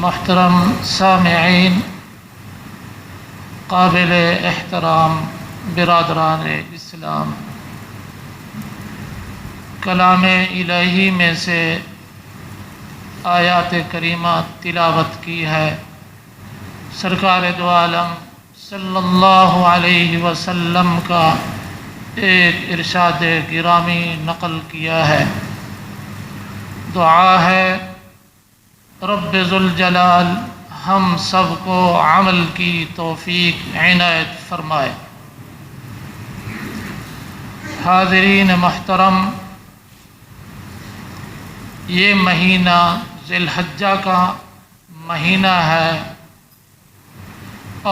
محترم سامعین، قابل احترام برادران اسلام، کلام الہی میں سے آیات کریمہ تلاوت کی ہے۔ سرکار دو عالم صلی اللہ علیہ وسلم کا ایک ارشاد گرامی نقل کیا ہے۔ دعا ہے رب ذوالجلال ہم سب کو عمل کی توفیق عنایت فرمائے۔ حاضرین محترم، یہ مہینہ ذی الحجہ کا مہینہ ہے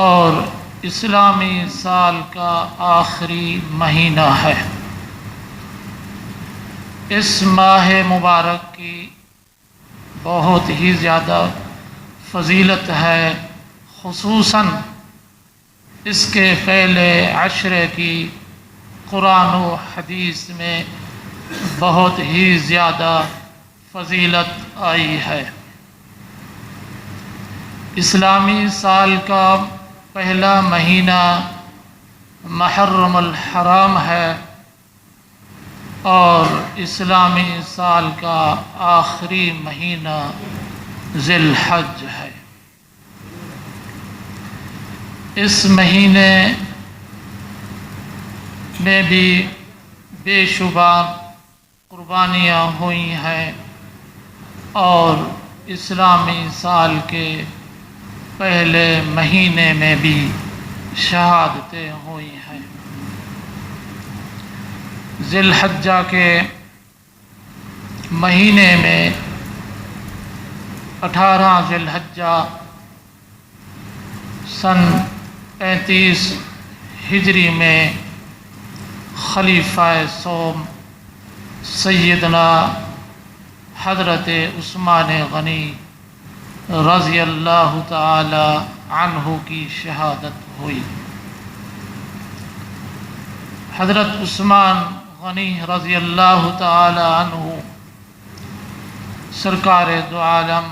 اور اسلامی سال کا آخری مہینہ ہے۔ اس ماہ مبارک کی بہت ہی زیادہ فضیلت ہے، خصوصاً اس کے پہلے عشرے کی قرآن و حدیث میں بہت ہی زیادہ فضیلت آئی ہے۔ اسلامی سال کا پہلا مہینہ محرم الحرام ہے اور اسلامی سال کا آخری مہینہ ذی الحج ہے۔ اس مہینے میں بھی بے شمار قربانیاں ہوئی ہیں اور اسلامی سال کے پہلے مہینے میں بھی شہادتیں ہوئی ہیں۔ ذی الحجہ کے مہینے میں 18 ذی الحجہ سن 35 ہجری میں خلیفہ سوم سیدنا حضرت عثمان غنی رضی اللہ تعالی عنہ کی شہادت ہوئی۔ حضرت عثمان غنی رضی اللہ تعالی عنہ سرکار دو عالم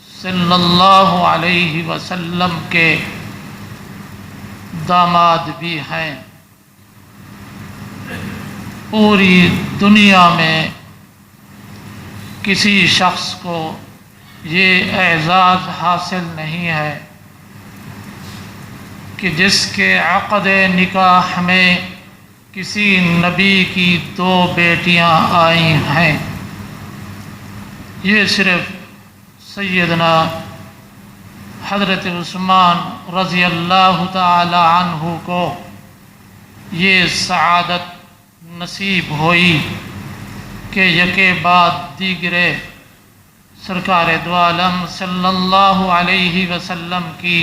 صلی اللہ علیہ وسلم کے داماد بھی ہیں۔ پوری دنیا میں کسی شخص کو یہ اعزاز حاصل نہیں ہے کہ جس کے عقد نکاح میں کسی نبی کی 2 بیٹیاں آئی ہیں۔ یہ صرف سیدنا حضرت عثمان رضی اللہ تعالی عنہ کو یہ سعادت نصیب ہوئی کہ یکے بعد دیگرے سرکار دو عالم صلی اللہ علیہ وسلم کی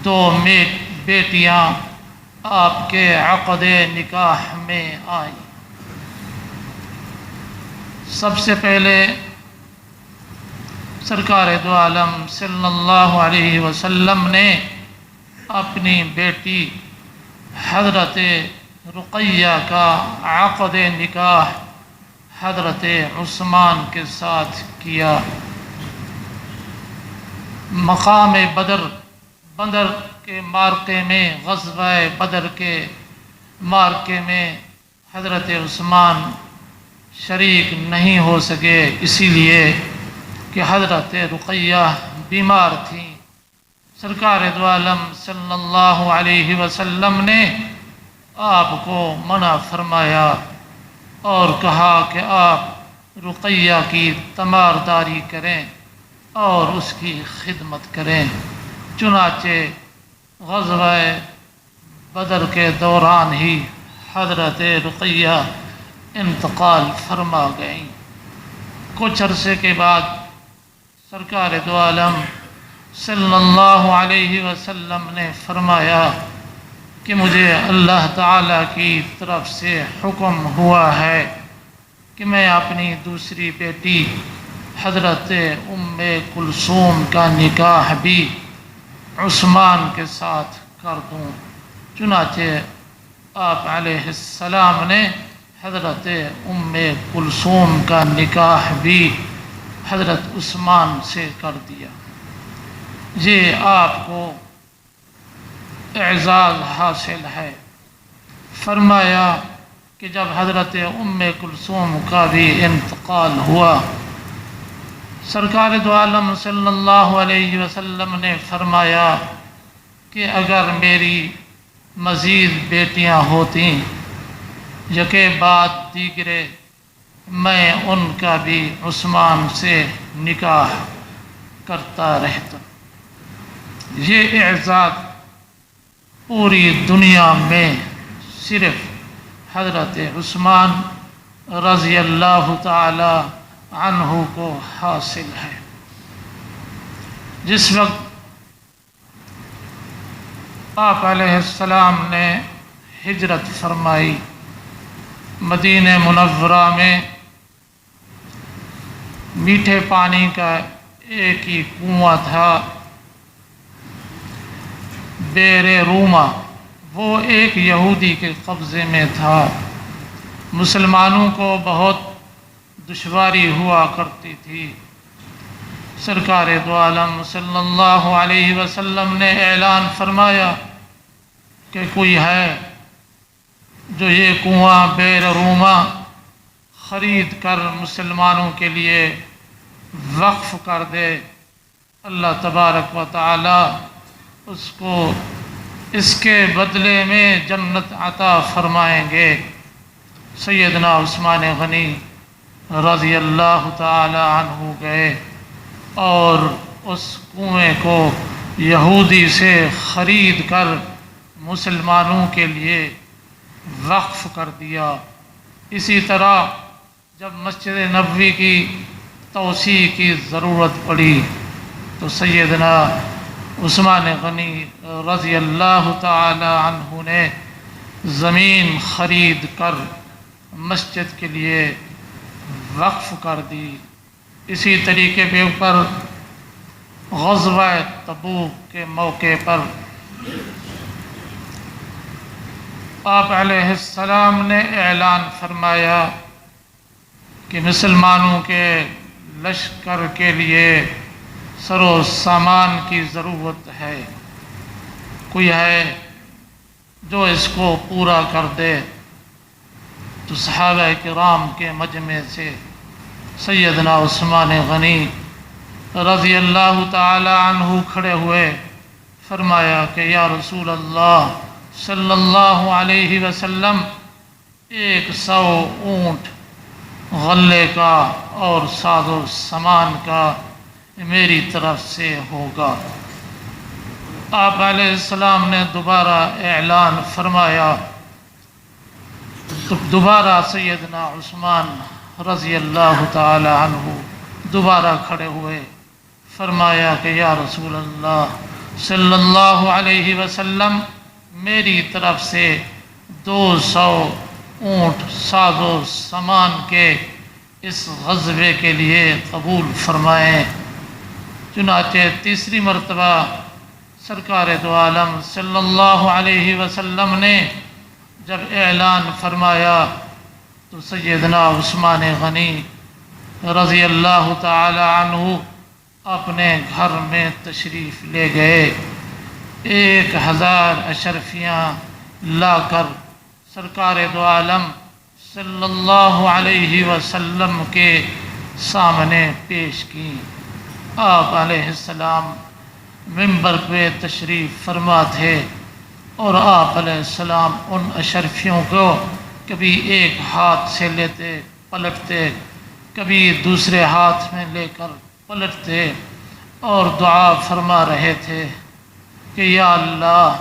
2 بیٹیاں آپ کے عقد نکاح میں آئیں۔ سب سے پہلے سرکار دو عالم صلی اللہ علیہ وسلم نے اپنی بیٹی حضرت رقیہ کا عقد نکاح حضرت عثمان کے ساتھ کیا۔ مقام بدر کے معرکے میں، غزوہ بدر کے معرکے میں حضرت عثمان شریک نہیں ہو سکے، اسی لیے کہ حضرت رقیہ بیمار تھیں۔ سرکار دو عالم صلی اللہ علیہ وسلم نے آپ کو منع فرمایا اور کہا کہ آپ رقیہ کی تیمارداری کریں اور اس کی خدمت کریں۔ چنانچہ غزوہ بدر کے دوران ہی حضرت رقیہ انتقال فرما گئیں۔ کچھ عرصے کے بعد سرکار دو عالم صلی اللہ علیہ وسلم نے فرمایا کہ مجھے اللہ تعالیٰ کی طرف سے حکم ہوا ہے کہ میں اپنی دوسری بیٹی حضرت ام کلثوم کا نکاح بھی عثمان کے ساتھ کر دوں۔ چنانچہ آپ علیہ السلام نے حضرت ام کلثوم کا نکاح بھی حضرت عثمان سے کر دیا۔ یہ آپ کو اعزاز حاصل ہے۔ فرمایا کہ جب حضرت ام کلثوم کا بھی انتقال ہوا، سرکار دو عالم صلی اللہ علیہ وسلم نے فرمایا کہ اگر میری مزید بیٹیاں ہوتیں یکے بعد دیگرے، میں ان کا بھی عثمان سے نکاح کرتا رہتا۔ یہ اعزاز پوری دنیا میں صرف حضرت عثمان رضی اللہ تعالی عنہ کو حاصل ہے۔ جس وقت آپ علیہ السلام نے ہجرت فرمائی، مدینہ منورہ میں میٹھے پانی کا ایک ہی کنواں تھا، بئر روما، وہ ایک یہودی کے قبضے میں تھا۔ مسلمانوں کو بہت دشواری ہوا کرتی تھی۔ سرکار دو عالم صلی اللہ علیہ وسلم نے اعلان فرمایا کہ کوئی ہے جو یہ کنواں بئر روما خرید کر مسلمانوں کے لیے وقف کر دے، اللہ تبارک و تعالی اس کو اس کے بدلے میں جنت عطا فرمائیں گے۔ سیدنا عثمان غنی رضی اللہ تعالی عنہ گئے اور اس کنویں کو یہودی سے خرید کر مسلمانوں کے لیے وقف کر دیا۔ اسی طرح جب مسجد نبوی کی توسیع کی ضرورت پڑی تو سیدنا عثمان غنی رضی اللہ تعالی عنہ نے زمین خرید کر مسجد کے لیے وقف کر دی۔ اسی طریقے کے اوپر غزوہ تبوک کے موقع پر آپ علیہ السلام نے اعلان فرمایا کہ مسلمانوں کے لشکر کے لیے سر و سامان کی ضرورت ہے، کوئی ہے جو اس کو پورا کر دے۔ تو صحابہ کرام کے مجمع سے سیدنا عثمان غنی رضی اللہ تعالی عنہ کھڑے ہوئے، فرمایا کہ یا رسول اللہ صلی اللہ علیہ وسلم 100 اونٹ غلے کا اور ساز و سامان کا میری طرف سے ہوگا۔ آپ علیہ السلام نے دوبارہ اعلان فرمایا تو دوبارہ سیدنا عثمان رضی اللہ تعالی عنہ دوبارہ کھڑے ہوئے، فرمایا کہ یا رسول اللہ صلی اللہ علیہ وسلم میری طرف سے 200 اونٹ ساز و سامان کے اس غزوے کے لیے قبول فرمائیں۔ چنانچہ تیسری مرتبہ سرکار دو عالم صلی اللہ علیہ وسلم نے جب اعلان فرمایا تو سیدنا عثمان غنی رضی اللہ تعالی عنہ اپنے گھر میں تشریف لے گئے۔ 1000 اشرفیاں لا کر سرکار دو عالم صلی اللہ علیہ وسلم کے سامنے پیش کی۔ آپ علیہ السلام منبر پہ تشریف فرما تھے اور آپ علیہ السلام ان اشرفیوں کو کبھی ایک ہاتھ سے لیتے پلٹتے، کبھی دوسرے ہاتھ میں لے کر پلٹتے اور دعا فرما رہے تھے کہ یا اللہ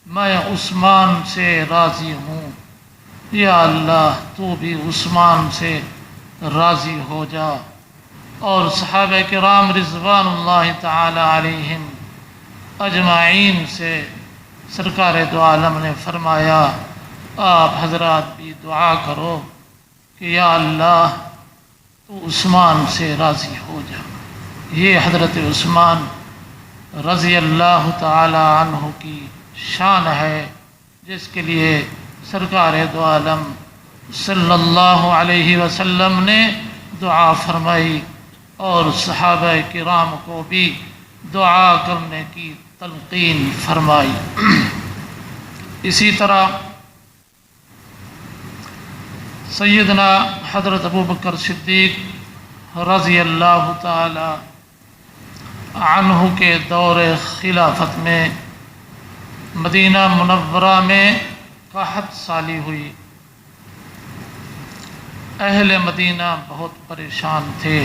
میں عثمان سے راضی ہوں، یا اللہ تو بھی عثمان سے راضی ہو جا۔ اور صحابہ کرام رضوان اللہ تعالی علیہم اجمعین سے سرکار دو عالم نے فرمایا آپ حضرات بھی دعا کرو کہ یا اللہ تو عثمان سے راضی ہو جا۔ یہ حضرت عثمان رضی اللہ تعالی عنہ کی شان ہے جس کے لیے سرکار دو عالم صلی اللہ علیہ وسلم نے دعا فرمائی اور صحابہ کرام کو بھی دعا کرنے کی تلقین فرمائی۔ اسی طرح سیدنا حضرت ابوبکر صدیق رضی اللہ تعالی عنہ کے دور خلافت میں مدینہ منورہ میں قحط سالی ہوئی۔ اہل مدینہ بہت پریشان تھے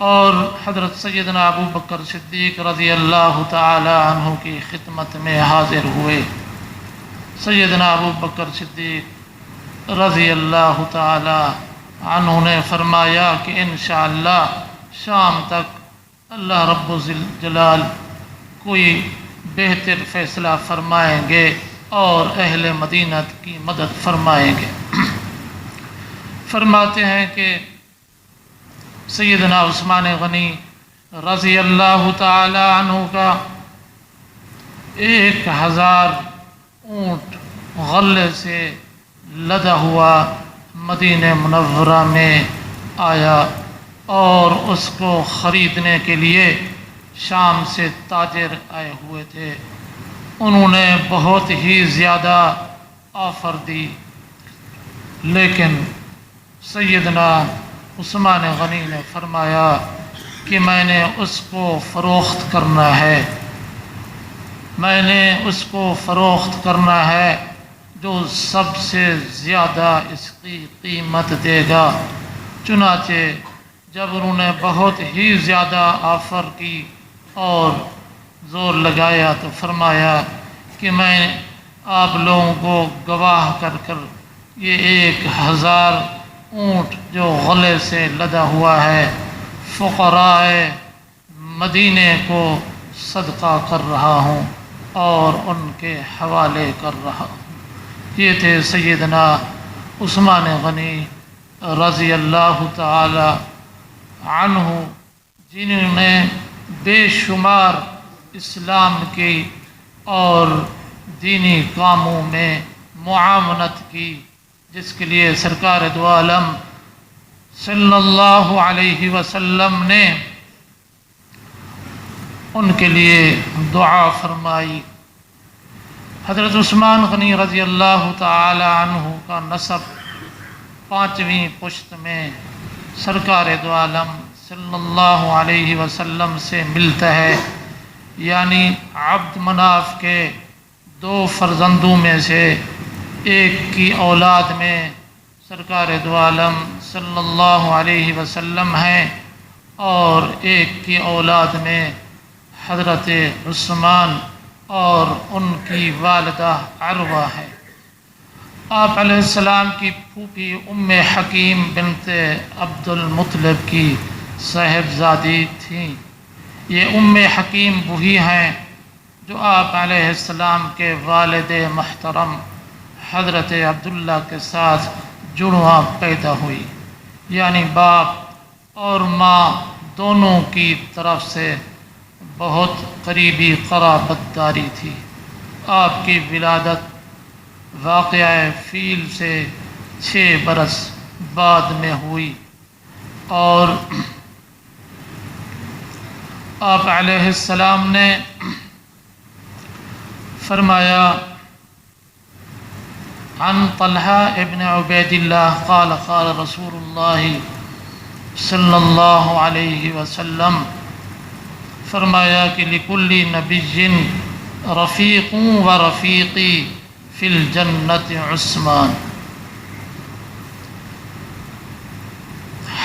اور حضرت سیدنا ابوبکر صدیق رضی اللہ تعالی عنہ کی خدمت میں حاضر ہوئے۔ سیدنا ابوبکر صدیق رضی اللہ تعالی عنہ نے فرمایا کہ انشاءاللہ شام تک اللہ رب الجلال کوئی بہتر فیصلہ فرمائیں گے اور اہل مدینہ کی مدد فرمائیں گے۔ فرماتے ہیں کہ سیدنا عثمان غنی رضی اللہ تعالی عنہ کا 1000 اونٹ غلے سے لدا ہوا مدینہ منورہ میں آیا اور اس کو خریدنے کے لیے شام سے تاجر آئے ہوئے تھے۔ انہوں نے بہت ہی زیادہ آفر دی، لیکن سیدنا عثمان غنی نے فرمایا کہ میں نے اس کو فروخت کرنا ہے، میں نے اس کو فروخت کرنا ہے جو سب سے زیادہ اس کی قیمت دے گا۔ چنانچہ جب انہوں نے بہت ہی زیادہ آفر کی اور زور لگایا تو فرمایا کہ میں آپ لوگوں کو گواہ کر کر یہ 1000 اونٹ جو غلے سے لدا ہوا ہے فقراء مدینے کو صدقہ کر رہا ہوں اور ان کے حوالے کر رہا ہوں۔ یہ تھے سیدنا عثمان غنی رضی اللہ تعالی عنہ، جنہوں نے بے شمار اسلام کی اور دینی کاموں میں معاونت کی، جس کے لیے سرکار دو عالم صلی اللہ علیہ وسلم نے ان کے لیے دعا فرمائی۔ حضرت عثمان غنی رضی اللہ تعالی عنہ کا نسب 5ویں پشت میں سرکار دو عالم صلی اللہ علیہ وسلم سے ملتا ہے، یعنی عبد مناف کے 2 فرزندوں میں سے ایک کی اولاد میں سرکار دو عالم صلی اللہ علیہ وسلم ہیں اور ایک کی اولاد میں حضرت عثمان اور ان کی والدہ عروہ ہے۔ آپ علیہ السلام کی پھوپھی ام حکیم بنت عبد المطلب کی صاحبزادی تھیں۔ یہ ام حکیم وہی ہیں جو آپ علیہ السلام کے والد محترم حضرت عبداللہ کے ساتھ جڑواں پیدا ہوئی، یعنی باپ اور ماں دونوں کی طرف سے بہت قریبی قرابت داری تھی۔ آپ کی ولادت واقعہ فیل سے 6 برس بعد میں ہوئی اور آپ علیہ السلام نے فرمایا عن طلحہ ابن عبید اللہ قال قال رسول اللہ صلی اللہ علیہ وسلم، فرمایا کہ لکل نبی رفیق و رفیقی فی الجنت عثمان۔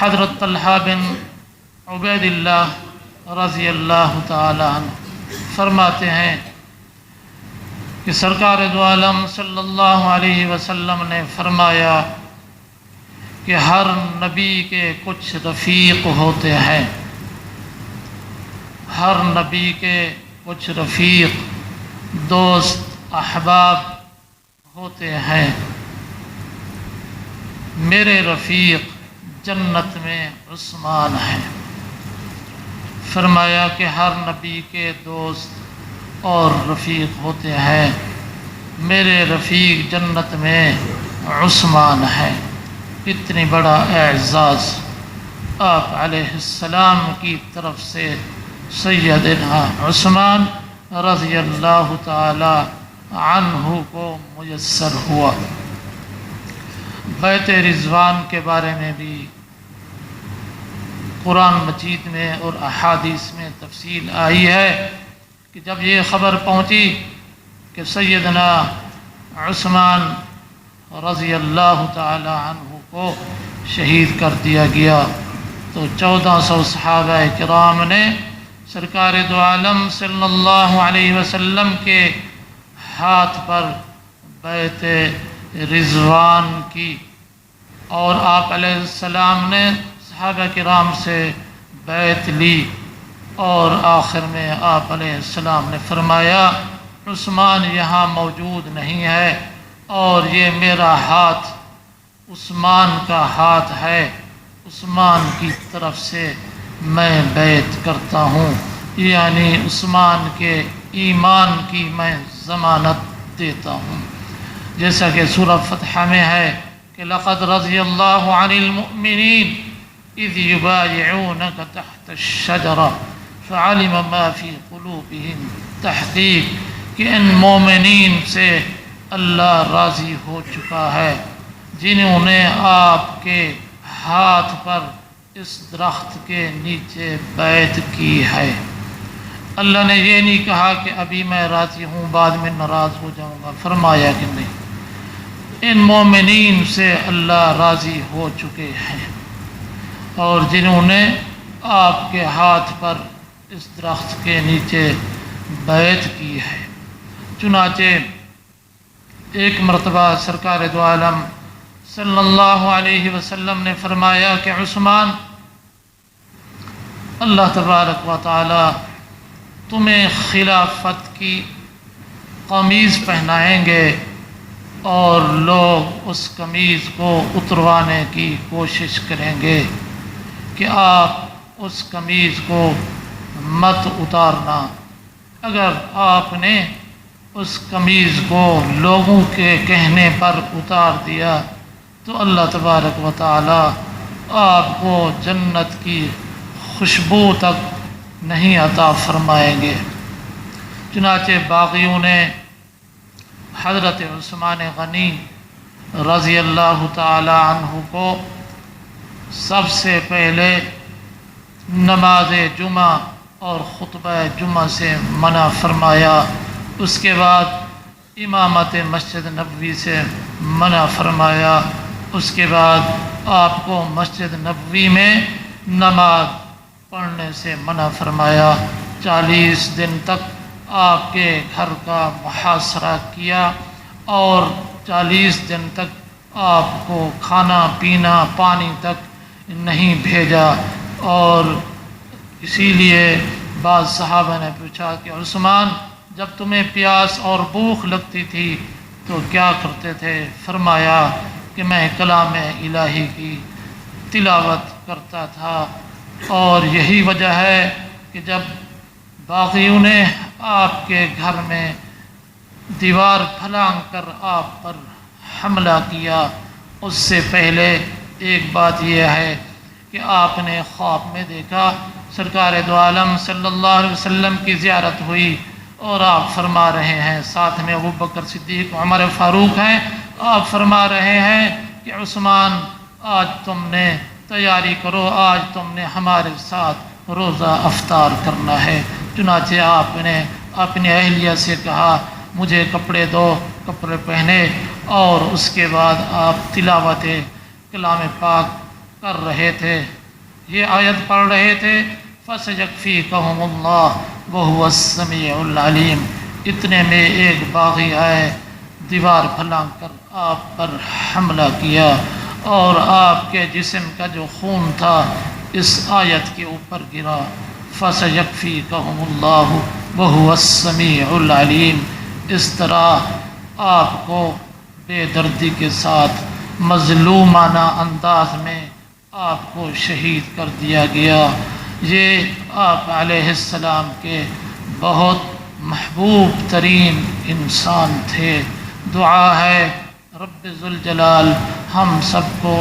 حضرت طلحہ بن عبید اللہ رضی اللہ تعالی عنہ فرماتے ہیں کہ سرکار دو عالم صلی اللہ علیہ وسلم نے فرمایا کہ ہر نبی کے کچھ رفیق ہوتے ہیں، ہر نبی کے کچھ رفیق دوست احباب ہوتے ہیں۔ میرے رفیق جنت میں عثمان ہیں۔ فرمایا کہ ہر نبی کے دوست اور رفیق ہوتے ہیں، میرے رفیق جنت میں عثمان ہے۔ اتنی بڑا اعزاز آپ علیہ السلام کی طرف سے سیدنا عثمان رضی اللہ تعالی عنہ کو میسر ہوا۔ بیعت رضوان کے بارے میں بھی قرآن مجید میں اور احادیث میں تفصیل آئی ہے کہ جب یہ خبر پہنچی کہ سیدنا عثمان رضی اللہ تعالی عنہ کو شہید کر دیا گیا تو 1400 صحابہ کرام نے سرکار دو عالم صلی اللہ علیہ وسلم کے ہاتھ پر بیعت رضوان کی، اور آپ علیہ السلام نے صحابہ کرام سے بیعت لی، اور آخر میں آپ علیہ السلام نے فرمایا عثمان یہاں موجود نہیں ہے اور یہ میرا ہاتھ عثمان کا ہاتھ ہے، عثمان کی طرف سے میں بیعت کرتا ہوں، یعنی عثمان کے ایمان کی میں ضمانت دیتا ہوں۔ جیسا کہ سورہ فتح میں ہے کہ لقد رضی اللہ عن المؤمنین اذ یبایعونک تحت الشجرہ فعلم ما فی قلوبہم، تحقیق کہ ان مومنین سے اللہ راضی ہو چکا ہے جنہوں نے آپ کے ہاتھ پر اس درخت کے نیچے بیعت کی ہے۔ اللہ نے یہ نہیں کہا کہ ابھی میں راضی ہوں بعد میں ناراض ہو جاؤں گا، فرمایا کہ نہیں، ان مومنین سے اللہ راضی ہو چکے ہیں اور جنہوں نے آپ کے ہاتھ پر اس درخت کے نیچے بیعت کی ہے۔ چنانچہ ایک مرتبہ سرکار دو عالم صلی اللہ علیہ وسلم نے فرمایا کہ عثمان، اللہ تبارک و تعالی تمہیں خلافت کی قمیض پہنائیں گے اور لوگ اس قمیض کو اتروانے کی کوشش کریں گے کہ آپ اس قمیض کو مت اتارنا۔ اگر آپ نے اس قمیض کو لوگوں کے کہنے پر اتار دیا تو اللہ تبارک و تعالی آپ کو جنت کی خوشبو تک نہیں عطا فرمائیں گے۔ چنانچہ باغیوں نے حضرت عثمان غنی رضی اللہ تعالی عنہ کو سب سے پہلے نماز جمعہ اور خطبہ جمعہ سے منع فرمایا، اس کے بعد امامت مسجد نبوی سے منع فرمایا، اس کے بعد آپ کو مسجد نبوی میں نماز پڑھنے سے منع فرمایا۔ 40 دن تک آپ کے گھر کا محاصرہ کیا اور 40 دن تک آپ کو کھانا پینا پانی تک نہیں بھیجا، اور اسی لیے بعض صحابہ نے پوچھا کہ عثمان جب تمہیں پیاس اور بھوک لگتی تھی تو کیا کرتے تھے؟ فرمایا کہ میں کلام الہی کی تلاوت کرتا تھا، اور یہی وجہ ہے کہ جب باغیوں نے آپ کے گھر میں دیوار پھلانگ کر آپ پر حملہ کیا، اس سے پہلے ایک بات یہ ہے کہ آپ نے خواب میں دیکھا سرکار دو عالم صلی اللہ علیہ وسلم کی زیارت ہوئی، اور آپ فرما رہے ہیں، ساتھ میں ابوبکر صدیق عمر فاروق ہیں، آپ فرما رہے ہیں کہ عثمان آج تم نے تیاری کرو، آج تم نے ہمارے ساتھ روزہ افطار کرنا ہے۔ چنانچہ آپ نے اپنی اہلیہ سے کہا مجھے کپڑے دو، کپڑے پہنے، اور اس کے بعد آپ تلاوت کلام پاک کر رہے تھے، یہ آیت پڑھ رہے تھے فَسَيَكْفِيكَهُمُ اللَّهُ وَهُوَ السَّمِيعُ الْعَلِيمُ۔ اتنے میں ایک باغی آئے، دیوار پھلانگ کر آپ پر حملہ کیا، اور آپ کے جسم کا جو خون تھا اس آیت کے اوپر گرا، فَسَيَكْفِيكَهُمُ اللَّهُ وَهُوَ السَّمِيعُ الْعَلِيمُ۔ اس طرح آپ کو بے دردی کے ساتھ مظلومانہ انداز میں آپ کو شہید کر دیا گیا۔ یہ آپ علیہ السلام کے بہت محبوب ترین انسان تھے۔ دعا ہے رب ذوالجلال ہم سب کو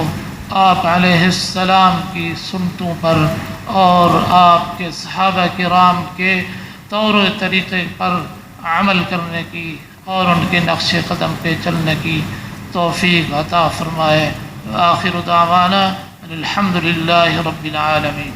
آپ علیہ السلام کی سنتوں پر اور آپ کے صحابہ کرام کے طور و طریقے پر عمل کرنے کی اور ان کے نقش قدم پہ چلنے کی توفیق عطا فرمائے۔ آخر دعوانا الحمد للہ رب العالمین۔